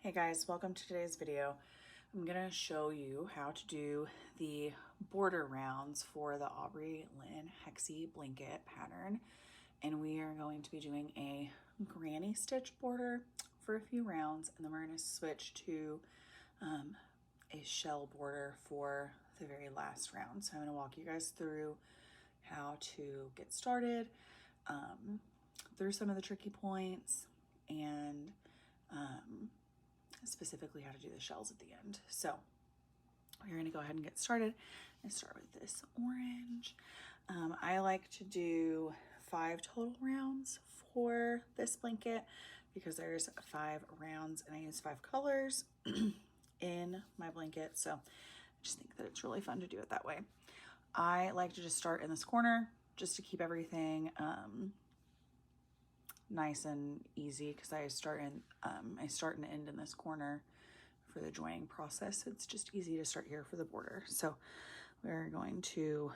Hey guys, welcome to today's video. I'm gonna show you how to do the border rounds for the Aubrey Lynn Hexi Blanket pattern. And we are going to be doing a granny stitch border for a few rounds, and then we're gonna switch to a shell border for the very last round. So I'm gonna walk you guys through how to get started, through some of the tricky points, and specifically how to do the shells at the end. So we're going to go ahead and get started and start with this orange. I like to do 5 total rounds for this blanket because there's 5 rounds and I use 5 colors in my blanket. So I just think that it's really fun to do it that way. I like to just start in this corner just to keep everything nice and easy, because I start and end in this corner for the joining process. It's just easy to start here for the border. So we're going to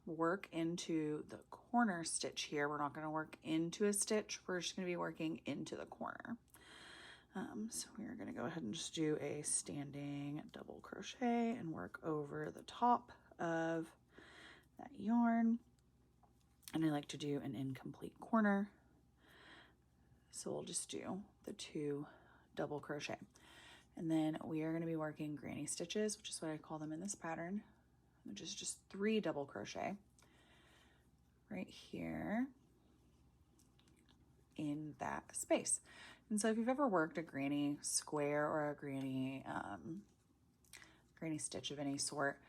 work into the corner stitch here. We're not going to work into a stitch. We're just going to be working into the corner. So we're going to go ahead and just do a standing double crochet and work over the top of that yarn. And I like to do an incomplete corner. So we'll just do the 2 double crochet. And then we are going to be working granny stitches, which is what I call them in this pattern, which is just 3 double crochet right here in that space. And so if you've ever worked a granny square or a granny stitch of any sort,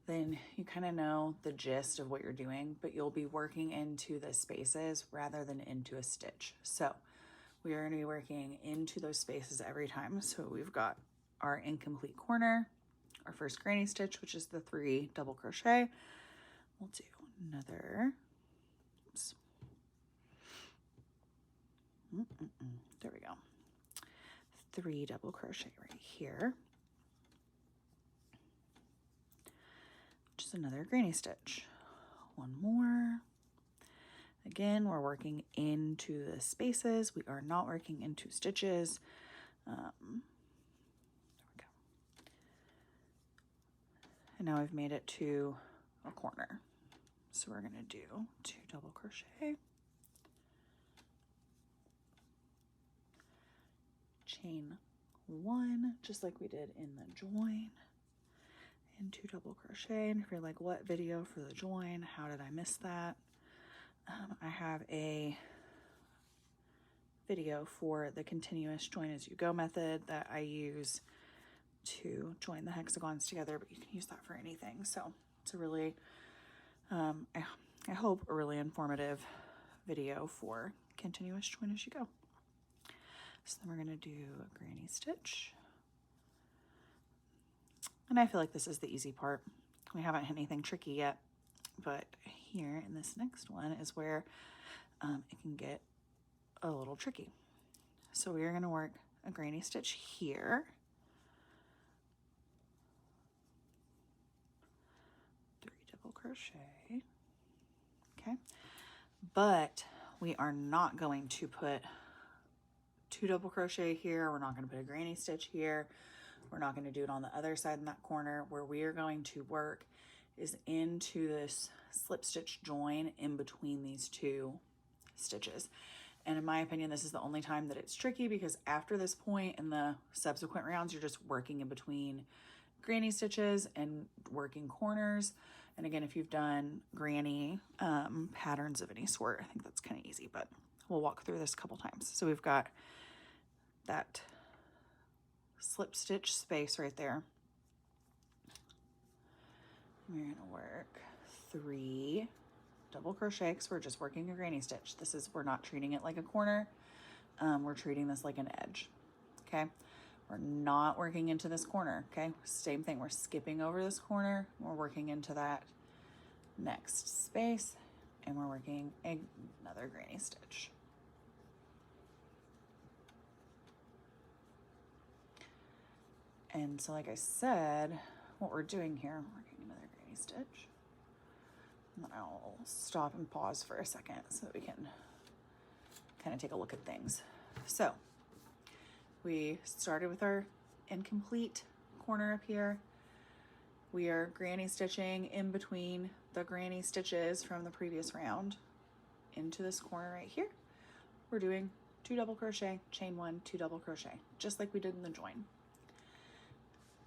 then you kind of know the gist of what you're doing, but you'll be working into the spaces rather than into a stitch. So we are going to be working into those spaces every time. So we've got our incomplete corner, our first granny stitch, which is the 3 double crochet. We'll do another, oops. There we go. 3 double crochet right here, which is another granny stitch. 1 more. Again, we're working into the spaces. We are not working into stitches. There we go. And now I've made it to a corner. So we're gonna do 2 double crochet, chain 1, just like we did in the join, and 2 double crochet. And if you're like, what video for the join? How did I miss that? I have a video for the continuous join as you go method that I use to join the hexagons together, but you can use that for anything. So it's a really, I hope a really informative video for continuous join as you go. So then we're going to do a granny stitch. And I feel like this is the easy part. We haven't hit anything tricky yet. But here in this next one is where it can get a little tricky. So we are going to work a granny stitch here, 3 double crochet, okay? But we are not going to put 2 double crochet here. We're not going to put a granny stitch here. We're not going to do it on the other side in that corner. Where we are going to work is into this slip stitch join in between these 2 stitches. And in my opinion, this is the only time that it's tricky, because after this point in the subsequent rounds, you're just working in between granny stitches and working corners. And again, if you've done granny patterns of any sort, I think that's kind of easy, but we'll walk through this a couple times. So we've got that slip stitch space right there. We're going to work 3 double crochet because we're just working a granny stitch. We're not treating it like a corner. We're treating this like an edge. Okay. We're not working into this corner. Okay. Same thing. We're skipping over this corner. We're working into that next space, and we're working another granny stitch. And so, like I said, what we're doing here, we're working another granny stitch. And then I'll stop and pause for a second so that we can kind of take a look at things. So we started with our incomplete corner up here. We are granny stitching in between the granny stitches from the previous round into this corner right here. We're doing 2 double crochet, chain 1, 2 double crochet, just like we did in the join.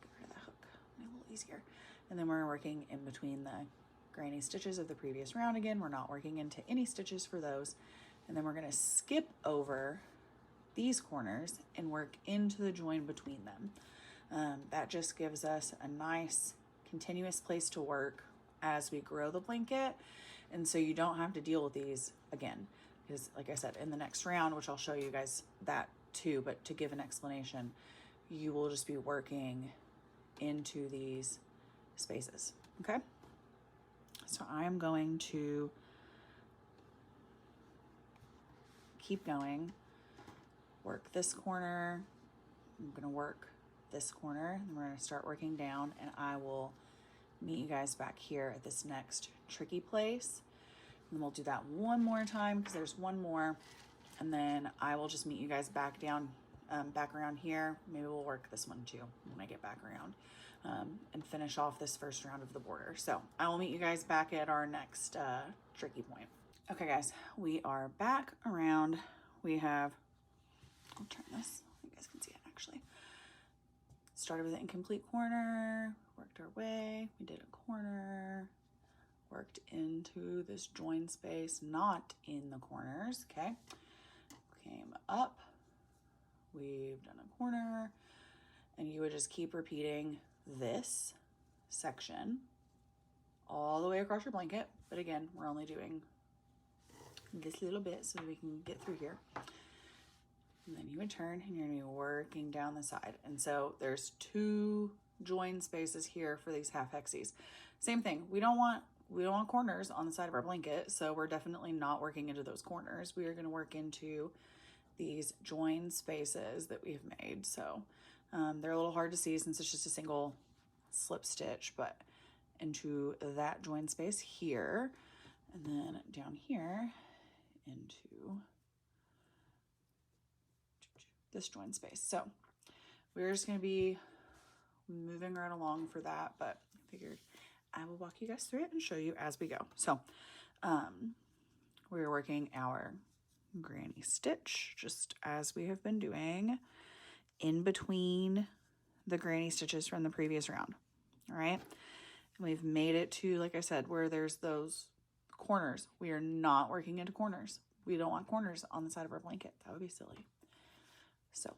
Get rid of that hook, make it a little easier. And then we're working in between the granny stitches of the previous round again. We're not working into any stitches for those. And then we're gonna skip over these corners and work into the join between them. That just gives us a nice continuous place to work as we grow the blanket. And so you don't have to deal with these again. Because like I said, in the next round, which I'll show you guys that too, but to give an explanation, you will just be working into these spaces, okay? So I'm going to keep going, work this corner, I'm gonna work this corner, and we're gonna start working down, and I will meet you guys back here at this next tricky place. And then we'll do that one more time because there's one more, and then I will just meet you guys back down, back around here. Maybe we'll work this one too when I get back around, and finish off this first round of the border. So I will meet you guys back at our next tricky point. Okay guys, we are back around. We have, I'll turn this, you guys can see it actually. Started with an incomplete corner, worked our way, we did a corner, worked into this join space, not in the corners, okay? Came up, we've done a corner, and you would just keep repeating this section all the way across your blanket. But again, we're only doing this little bit so we can get through here. And then you would turn and you're gonna be working down the side. And so there's 2 join spaces here for these half hexies. Same thing, we don't want corners on the side of our blanket, so we're definitely not working into those corners. We are gonna work into these join spaces that we've made. So they're a little hard to see since it's just a single slip stitch, but into that join space here, and then down here into this join space. So we're just gonna be moving right along for that, but I figured I will walk you guys through it and show you as we go. So we're working our granny stitch just as we have been doing in between the granny stitches from the previous round. All right, and we've made it to, like I said, where there's those corners. We are not working into corners. We don't want corners on the side of our blanket. That would be silly. So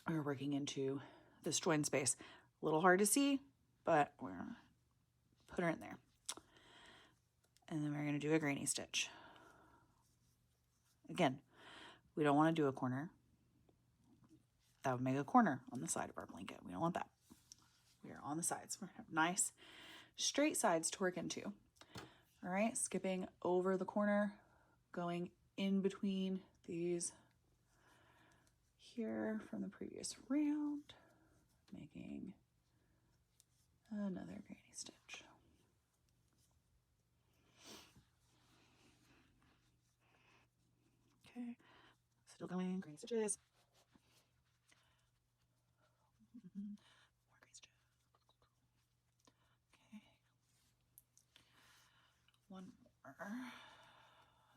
we're working into this join space. A little hard to see, but we're gonna put her in there. And then we're gonna do a granny stitch. Again, we don't wanna do a corner. That would make a corner on the side of our blanket. We don't want that. We are on the sides. We're gonna have nice straight sides to work into. All right, skipping over the corner, going in between these here from the previous round, making another granny stitch. Okay, still going, granny stitches. More granny stitches. Okay, one more,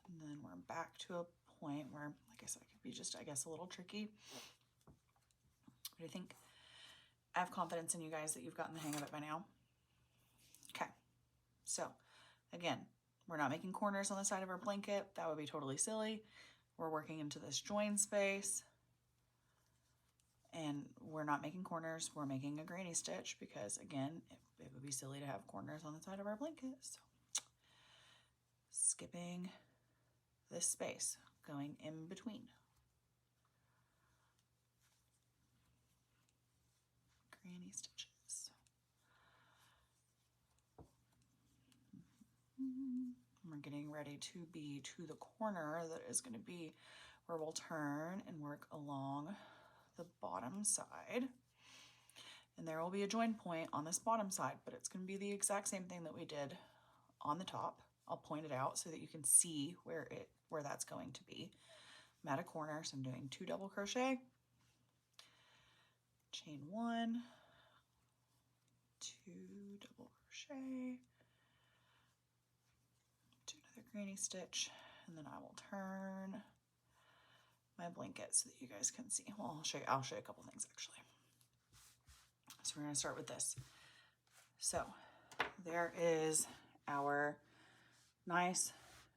and then we're back to a point where, like I said, it could be just, I guess, a little tricky. But I think I have confidence in you guys that you've gotten the hang of it by now. Okay, so again, we're not making corners on the side of our blanket. That would be totally silly. We're working into this join space, and we're not making corners. We're making a granny stitch because, again, it would be silly to have corners on the side of our blanket. So skipping this space, going in between. Granny stitches. We're getting ready to be to the corner that is going to be where we'll turn and work along the bottom side. And there will be a join point on this bottom side, but it's going to be the exact same thing that we did on the top. I'll point it out so that you can see where that's going to be. I'm at a corner, so I'm doing 2 double crochet, chain 1, 2 double crochet, do another granny stitch, and then I will turn my blanket so that you guys can see. Well, I'll show you a couple things actually. So we're going to start with this. So there is our nice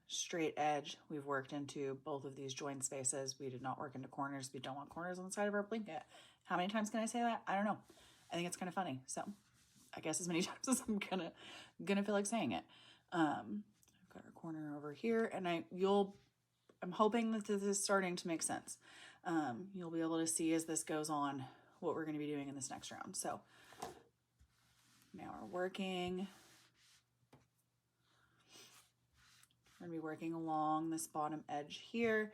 straight edge. We've worked into both of these join spaces. We did not work into corners. We don't want corners on the side of our blanket. How many times can I say that? I don't know. I think it's kind of funny. So I guess as many times as I'm gonna feel like saying it. I've got our corner over here, and I'm hoping that this is starting to make sense. You'll be able to see as this goes on what we're going to be doing in this next round. So now we're working. We're going to be working along this bottom edge here.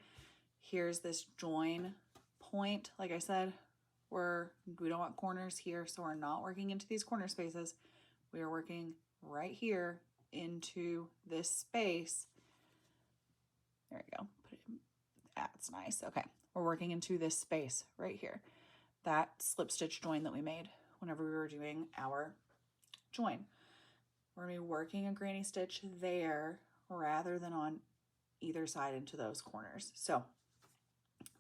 Here's this join point. Like I said, we don't want corners here, so we're not working into these corner spaces. We are working right here into this space. There we go. Put it in. That's nice. Okay. We're working into this space right here. That slip stitch join that we made whenever we were doing our join. We're going to be working a granny stitch there rather than on either side into those corners. So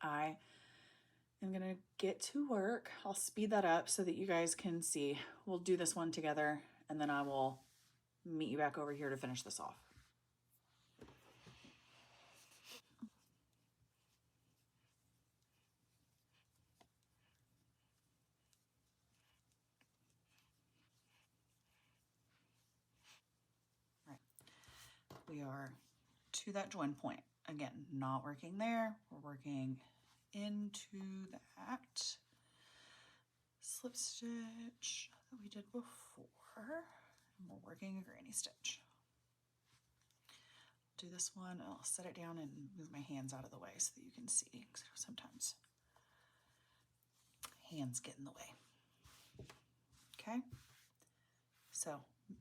I am going to get to work. I'll speed that up so that you guys can see. We'll do this one together, and then I will meet you back over here to finish this off. We are to that join point. Again, not working there. We're working into that slip stitch that we did before. And we're working a granny stitch. Do this one. I'll set it down and move my hands out of the way so that you can see, because sometimes hands get in the way. Okay. So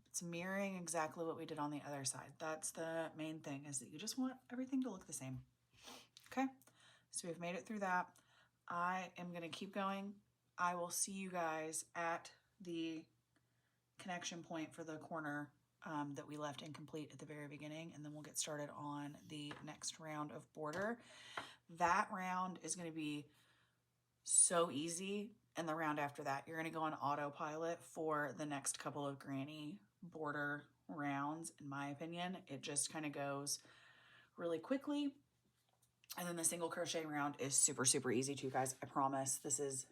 it's mirroring exactly what we did on the other side. That's the main thing, is that you just want everything to look the same. Okay, so we've made it through that. I am going to keep going. I will see you guys at the connection point for the corner that we left incomplete at the very beginning, and then we'll get started on the next round of border. That round is going to be so easy, and the round after that, you're going to go on autopilot for the next couple of granny border rounds. In my opinion, it just kind of goes really quickly. And then the single crochet round is super, super easy too, guys. I promise this is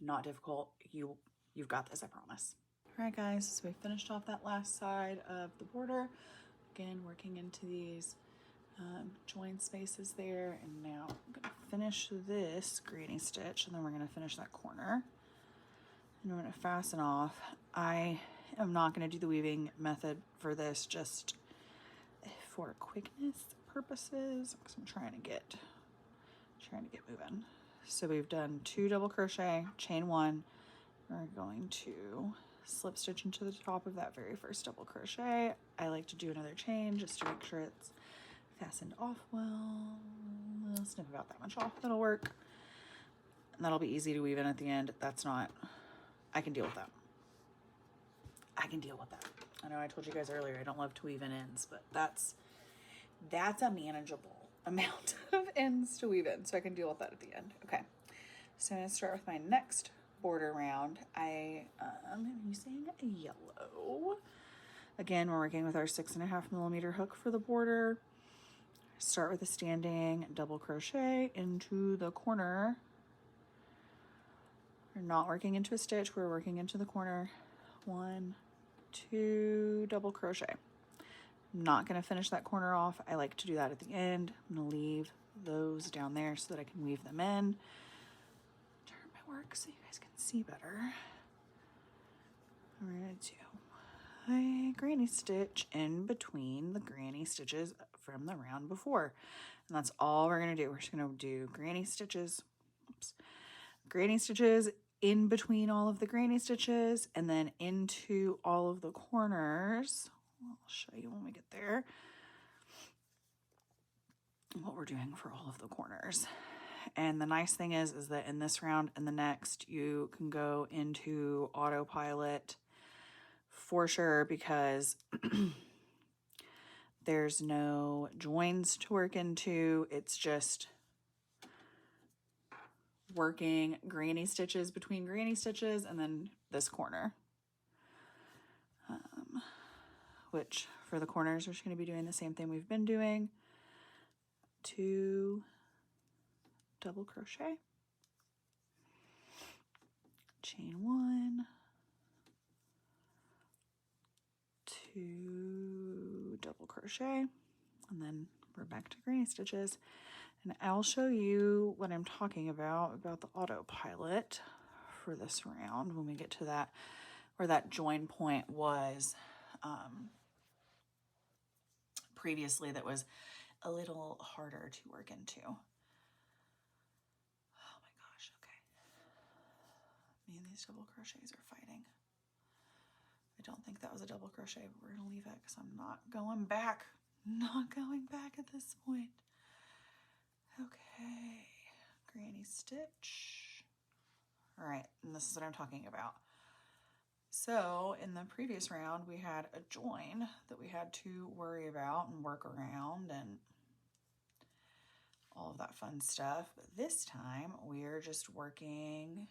not difficult. You've got this, I promise. All right, guys, so we finished off that last side of the border. Again, working into these join spaces there, and now I'm going to finish this granny stitch, and then we're going to finish that corner, and we're going to fasten off. I am not going to do the weaving method for this, just for quickness purposes, because I'm trying to get moving. So we've done 2 double crochet, chain 1. We're going to slip stitch into the top of that very first double crochet. I like to do another chain just to make sure it's fastened off well. I'll snip about that much off. That'll work. And that'll be easy to weave in at the end. I can deal with that. I know I told you guys earlier I don't love to weave in ends, but that's a manageable amount of ends to weave in, so I can deal with that at the end. Okay, so I'm going to start with my next border round. I am using a yellow. Again, we're working with our 6.5mm hook for the border. Start with a standing double crochet into the corner. We're not working into a stitch, we're working into the corner. 1, 2 double crochet. I'm not going to finish that corner off. I like to do that at the end. I'm going to leave those down there so that I can weave them in. Turn my work so you guys can see better. We're going to do a granny stitch in between the granny stitches from the round before. And that's all we're going to do. We're just going to do granny stitches. Granny stitches in between all of the granny stitches, and then into all of the corners. I'll show you when we get there what we're doing for all of the corners. And the nice thing is that in this round and the next, you can go into autopilot for sure, because there's no joins to work into. It's just working granny stitches between granny stitches and then this corner. Which for the corners, we're just going to be doing the same thing we've been doing. 2 double crochet, chain 1, 2 double crochet, and then we're back to granny stitches. And I'll show you what I'm talking about the autopilot for this round when we get to that, where that join point was previously, that was a little harder to work into. Oh my gosh, okay. Me and these double crochets are fighting. I don't think that was a double crochet, but we're gonna leave it because I'm not going back. Not going back at this point. Okay, granny stitch. All right, and this is what I'm talking about. So in the previous round, we had a join that we had to worry about and work around and all of that fun stuff. But this time we're just working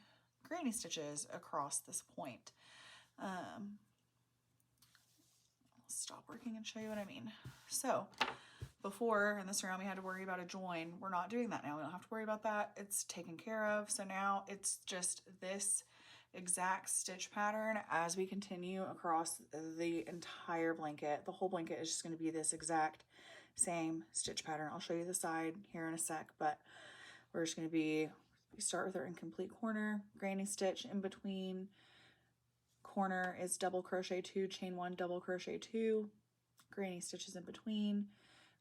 granny stitches across this point. I'll stop working and show you what I mean. So before in this round we had to worry about a join. We're not doing that now. We don't have to worry about that. It's taken care of. So now it's just this exact stitch pattern as we continue across the entire blanket. The whole blanket is just going to be this exact same stitch pattern. I'll show you the side here in a sec, but we're just going to be, we start with our incomplete corner, granny stitch in between, corner is double crochet 2, chain 1, double crochet 2, granny stitches in between.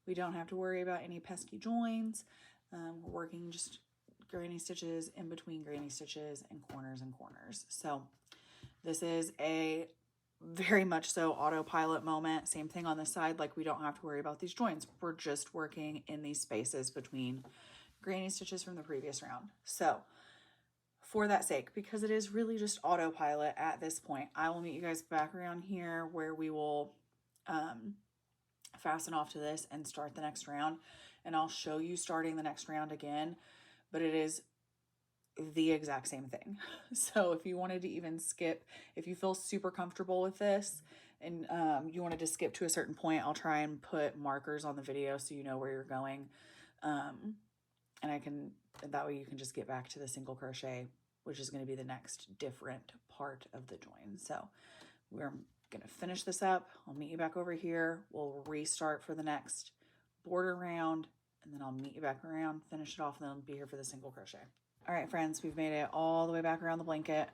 We don't have to worry about any pesky joins. We're working just granny stitches in between granny stitches and corners and corners. So this is a very much so autopilot moment. Same thing on this side, like we don't have to worry about these joins. We're just working in these spaces between granny stitches from the previous round. So for that sake, because it is really just autopilot at this point, I will meet you guys back around here where we will fasten off to this and start the next round. And I'll show you starting the next round again, but it is the exact same thing. So if you wanted to even skip, if you feel super comfortable with this and you wanted to skip to a certain point, I'll try and put markers on the video so you know where you're going. And that way you can just get back to the single crochet, which is going to be the next different part of the join. So we're going to finish this up. I'll meet you back over here. We'll restart for the next border round, and then I'll meet you back around, finish it off, and then I'll be here for the single crochet. All right, friends, we've made it all the way back around the blanket.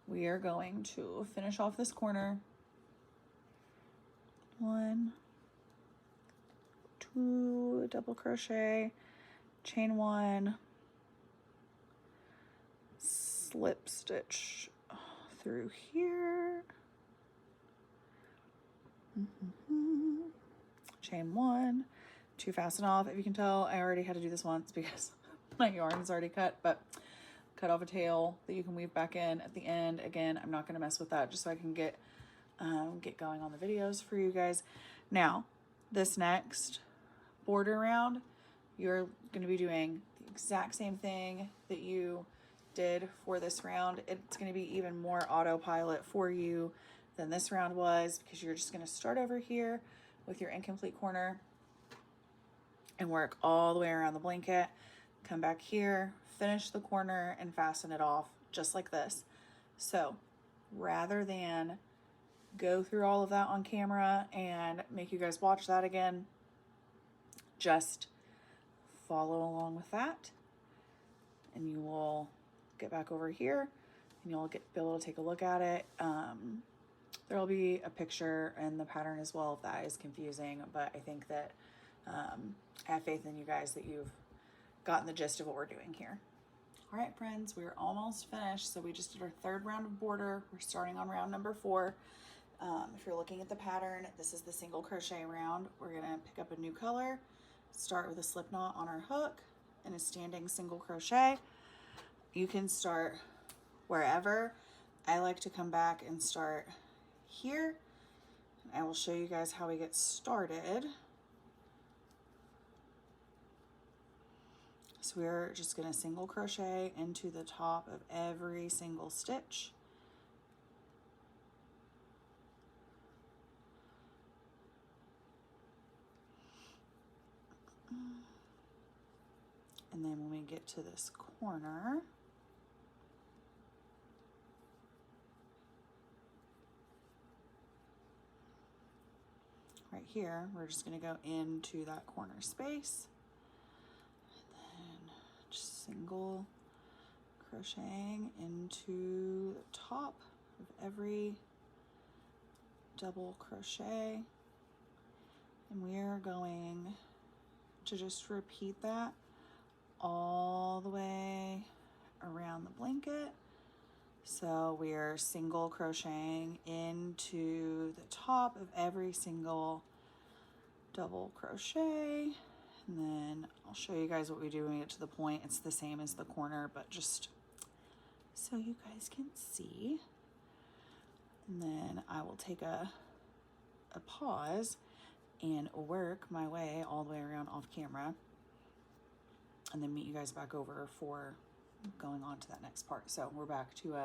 We are going to finish off this corner. 1, 2 double crochet, chain 1, slip stitch through here, chain 1, 2 fasten off. If you can tell, I already had to do this once because my yarn is already cut, but cut off a tail that you can weave back in at the end. Again, I'm not going to mess with that just so I can get going on the videos for you guys. Now, this next border round, you're going to be doing the exact same thing that you did for this round. It's going to be even more autopilot for you than this round was, because you're just going to start over here with your incomplete corner and work all the way around the blanket, come back here, finish the corner, and fasten it off just like this. So rather than go through all of that on camera and make you guys watch that again, just follow along with that, and you will get back over here and you'll be able to take a look at it. There will be a picture in the pattern as well if that is confusing, but I think that I have faith in you guys that you've gotten the gist of what we're doing here. All right, friends, we're almost finished. So we just did our third round of border. We're starting on round number 4. If you're looking at the pattern, this is the single crochet round. We're gonna pick up a new color, start with a slip knot on our hook, in a standing single crochet. You can start wherever. I like to come back and start here. I will show you guys how we get started. So we're just going to single crochet into the top of every single stitch. And then when we get to this corner, right here, we're just going to go into that corner space. And then just single crocheting into the top of every double crochet. And we are going to just repeat that all the way around the blanket. So we are single crocheting into the top of every single double crochet. And then I'll show you guys what we do when we get to the point. It's the same as the corner, but just so you guys can see. And then I will take a pause and work my way all the way around off camera, and then meet you guys back over for going on to that next part. So we're back to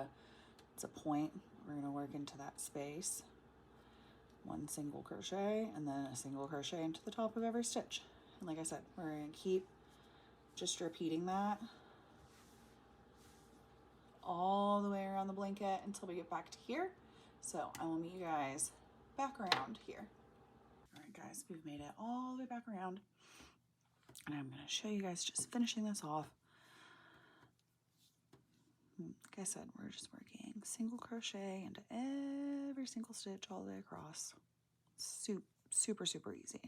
it's a point. We're going to work into that space, one single crochet, and then a single crochet into the top of every stitch. And like I said, we're going to keep just repeating that all the way around the blanket until we get back to here. So I will meet you guys back around here. All right, guys, we've made it all the way back around. And I'm going to show you guys just finishing this off. Like I said, we're just working single crochet into every single stitch all the way across. Super, super easy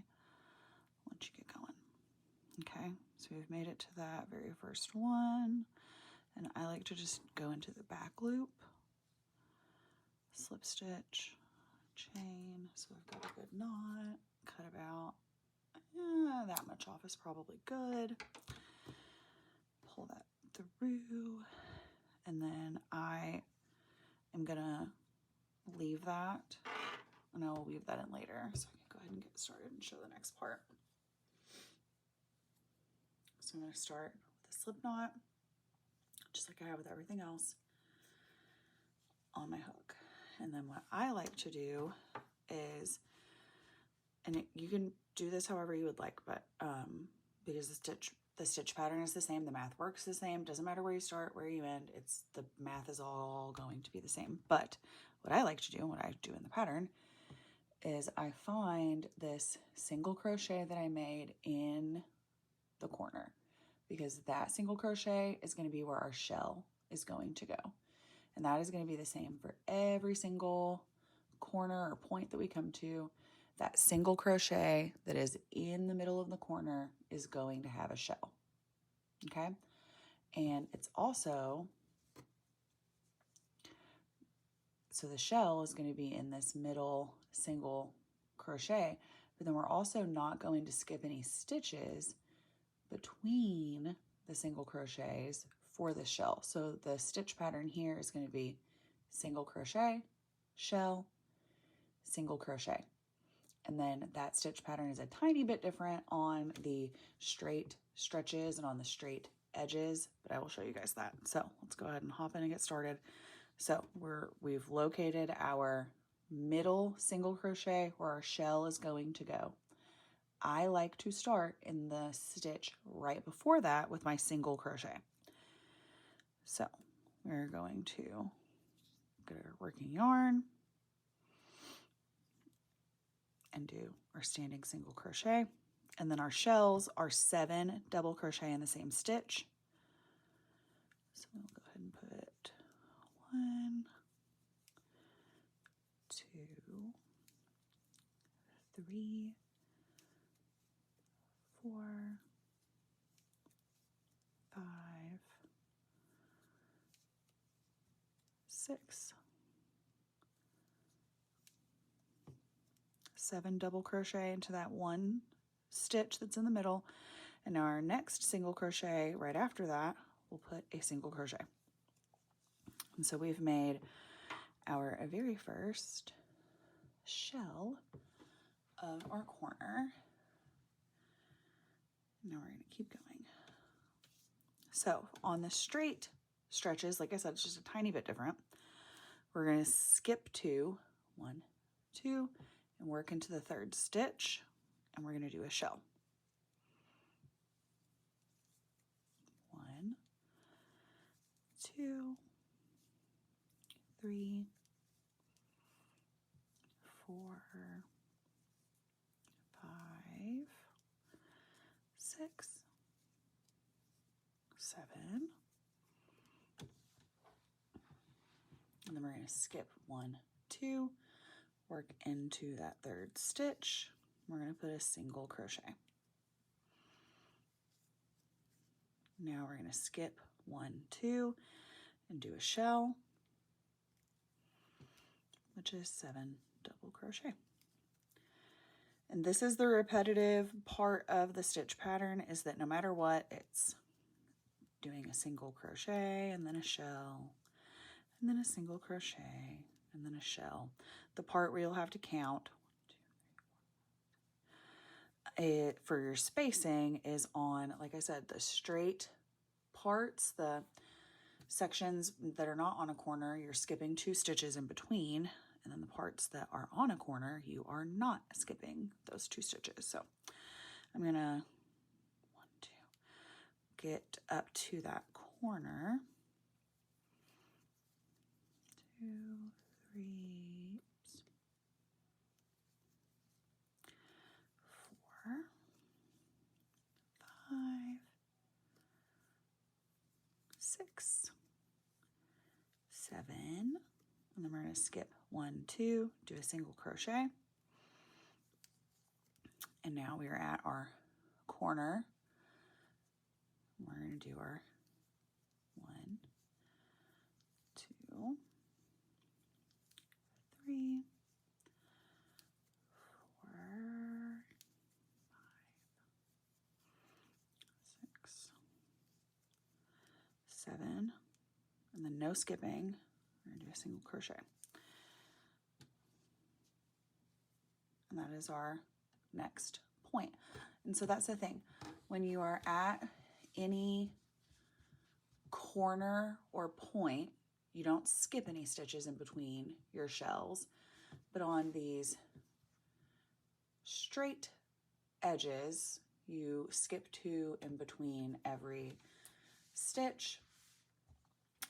once you get going. Okay, so we've made it to that very first one. And I like to just go into the back loop, slip stitch, chain. So I've got a good knot, cut about that much off is probably good. Pull that through, and then I am gonna leave that, and I will weave that in later, so I can go ahead and get started and show the next part. So I'm gonna start with a slip knot, just like I have with everything else, on my hook. And then what I like to do is, and you can do this however you would like, but because the stitch pattern is the same, the math works the same, doesn't matter where you start, where you end, the math is all going to be the same. But what I like to do, and what I do in the pattern, is I find this single crochet that I made in the corner, because that single crochet is going to be where our shell is going to go. And that is going to be the same for every single corner or point that we come to. That single crochet that is in the middle of the corner is going to have a shell, okay? And it's also, so the shell is going to be in this middle single crochet, but then we're also not going to skip any stitches between the single crochets for the shell. So the stitch pattern here is going to be single crochet, shell, single crochet. And then that stitch pattern is a tiny bit different on the straight stretches and on the straight edges, but I will show you guys that. So let's go ahead and hop in and get started. So we've located our middle single crochet where our shell is going to go. I like to start in the stitch right before that with my single crochet. So we're going to get our working yarn and do our standing single crochet. And then our shells are 7 double crochet in the same stitch. So we'll go ahead and put 1, 2, 3, 4, 5, 6, 7 double crochet into that one stitch that's in the middle, And now our next single crochet right after that, we'll put a single crochet. And so we've made our very first shell of our corner. Now we're going to keep going. So on the straight stretches, like I said, it's just a tiny bit different. We're going to skip 2, 1, 2, and work into the third stitch, and we're going to do a shell. 1, 2, 3, 4, 5, 6, 7, and then we're going to skip 1, 2, work into that third stitch. We're going to put a single crochet. Now we're going to skip 1, 2, and do a shell, which is 7 double crochet. And this is the repetitive part of the stitch pattern, is that no matter what, it's doing a single crochet and then a shell and then a single crochet and then a shell. The part where you'll have to count it for your spacing is on, like I said, the straight parts, the sections that are not on a corner, you're skipping 2 stitches in between, and then the parts that are on a corner, you are not skipping those 2 stitches. So I'm gonna 1, 2, get up to that corner, 2, 3, 4, 5, 6, 7, and then we're going to skip 1, 2, do a single crochet, and now we are at our corner. We're going to do our 1, 2, 3, 4, 5, 6, 7, and then no skipping. We're going to do a single crochet. And that is our next point. And so that's the thing. When you are at any corner or point, you don't skip any stitches in between your shells, but on these straight edges, you skip 2 in between every stitch.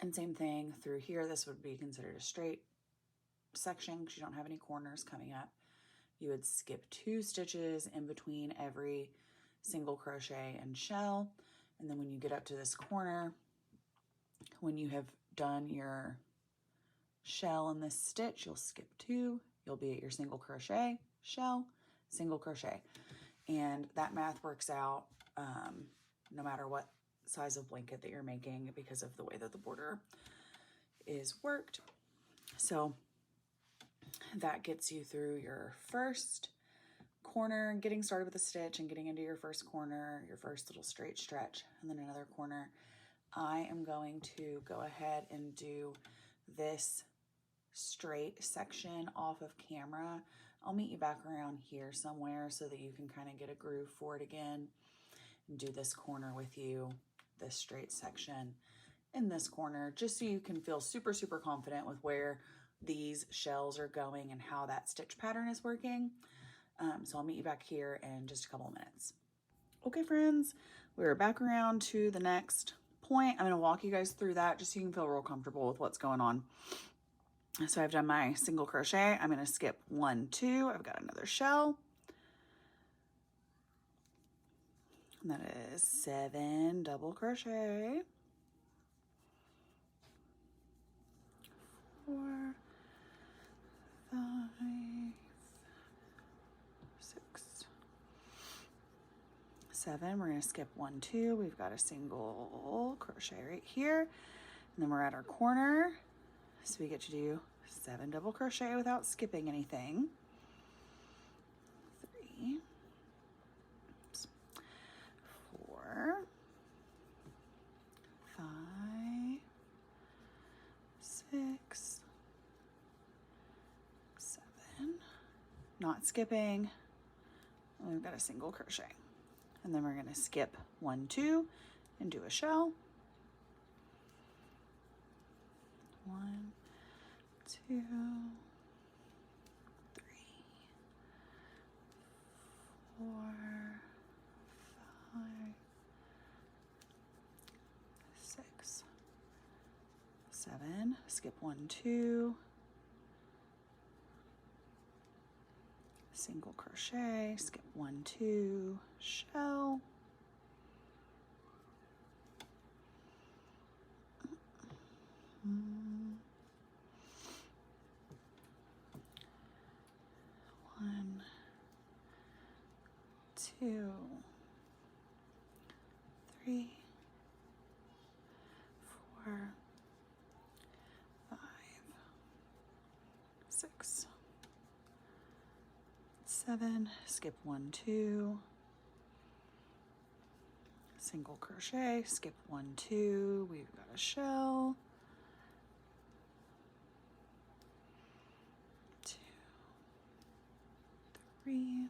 And same thing through here. This would be considered a straight section because you don't have any corners coming up. You would skip 2 stitches in between every single crochet and shell. And then when you get up to this corner, when you have done your shell in this stitch, you'll skip 2, you'll be at your single crochet, shell, single crochet. And that math works out no matter what size of blanket that you're making because of the way that the border is worked. So that gets you through your first corner, getting started with a stitch and getting into your first corner, your first little straight stretch, and then another corner. I am going to go ahead and do this straight section off of camera. I'll meet you back around here somewhere so that you can kind of get a groove for it again and do this corner with you, this straight section in this corner, just so you can feel super, super confident with where these shells are going and how that stitch pattern is working. So I'll meet you back here in just a couple of minutes. Okay, friends, we're back around to the next point. I'm going to walk you guys through that just so you can feel real comfortable with what's going on. So I've done my single crochet. I'm going to skip 1, 2. I've got another shell. And that is 7 double crochet. 4, 5, 6, 7. We're going to skip 1, 2. We've got a single crochet right here. And then we're at our corner. So we get to do 7 double crochet without skipping anything. 3, not skipping, and we've got a single crochet. And then we're going to skip 1, 2 and do a shell. 1, 2, 3, 4, 5, 6, 7, skip 1, 2, single crochet, skip 1, 2, shell. One, 2, 3, 4, 5, 6, 7, skip 1, 2, single crochet, skip 1, 2, we've got a shell. 2, 3,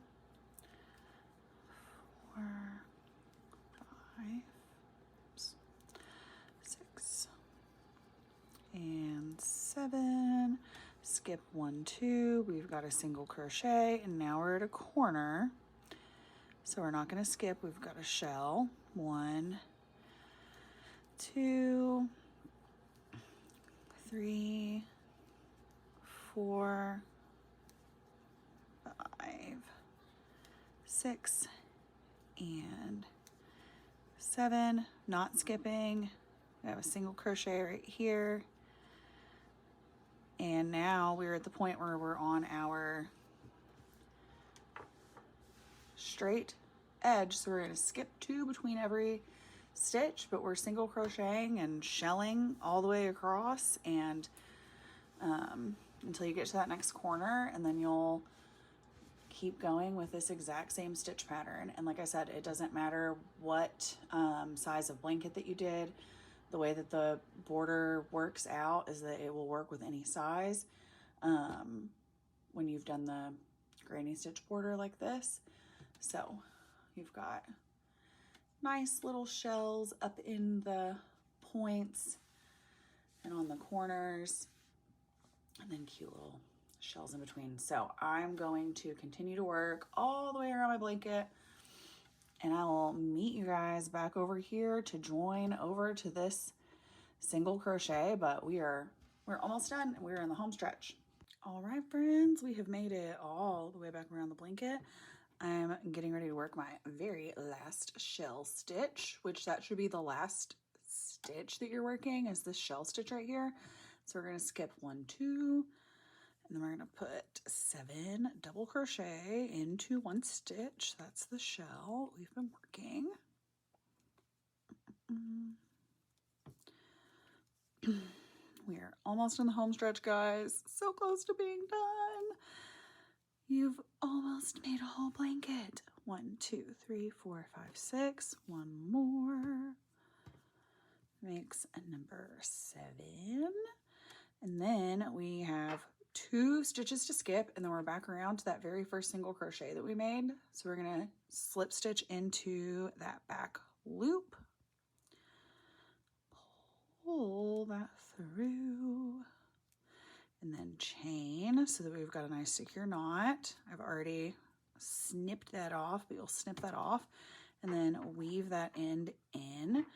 4, 5, 6, and 7. Skip 1, 2. We've got a single crochet, and now we're at a corner. So we're not going to skip. We've got a shell. 1, 2, 3, 4, 5, 6, and 7. Not skipping. We have a single crochet right here. And now we're at the point where we're on our straight edge. So we're going to skip 2 between every stitch, but we're single crocheting and shelling all the way across, and until you get to that next corner, and then you'll keep going with this exact same stitch pattern. And like I said, it doesn't matter what size of blanket that you did. The way that the border works out is that it will work with any size when you've done the granny stitch border like this. So you've got nice little shells up in the points and on the corners, and then cute little shells in between. So I'm going to continue to work all the way around my blanket, and I will meet you guys back over here to join over to this single crochet, but we're almost done. We're in the home stretch. All right, friends, we have made it all the way back around the blanket. I'm getting ready to work my very last shell stitch, which that should be the last stitch that you're working, is this shell stitch right here. So we're going to skip 1, 2, and then we're going to put 7 double crochet into 1 stitch. That's the shell we've been working. We're almost in the home stretch, guys. So close to being done. You've almost made a whole blanket. 1, 2, 3, 4, 5, 6. One more. Makes a number 7. And then we have 2 stitches to skip, and then we're back around to that very first single crochet that we made. So we're going to slip stitch into that back loop. Pull that through. And then chain so that we've got a nice secure knot. I've already snipped that off, but you'll snip that off and then weave that end in.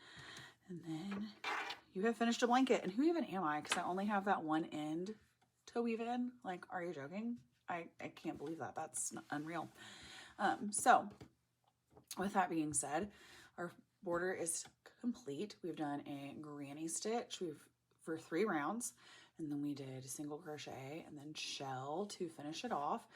And then you have finished a blanket. And who even am I? Because I only have that one end to weave in. Like, are you joking? I can't believe that. That's unreal. So with that being said, our border is complete. We've done a granny stitch for 3 rounds, and then we did a single crochet and then shell to finish it off.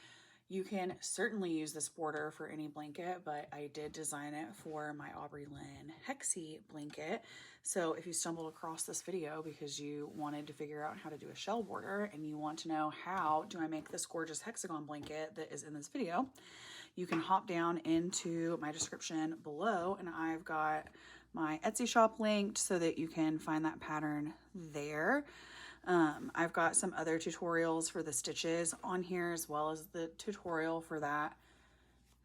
You can certainly use this border for any blanket, but I did design it for my Aubrey Lynn Hexi Blanket. So if you stumbled across this video because you wanted to figure out how to do a shell border and you want to know how do I make this gorgeous hexagon blanket that is in this video, you can hop down into my description below, and I've got my Etsy shop linked so that you can find that pattern there. I've got some other tutorials for the stitches on here, as well as the tutorial for that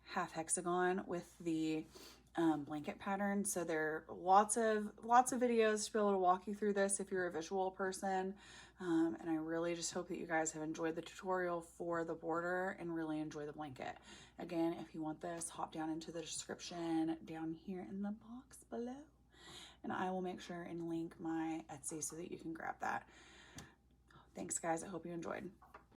half hexagon with the blanket pattern. So there are lots of videos to be able to walk you through this if you're a visual person. And I really just hope that you guys have enjoyed the tutorial for the border and really enjoy the blanket. Again, if you want this, hop down into the description down here in the box below, and I will make sure and link my Etsy so that you can grab that. Thanks guys, I hope you enjoyed.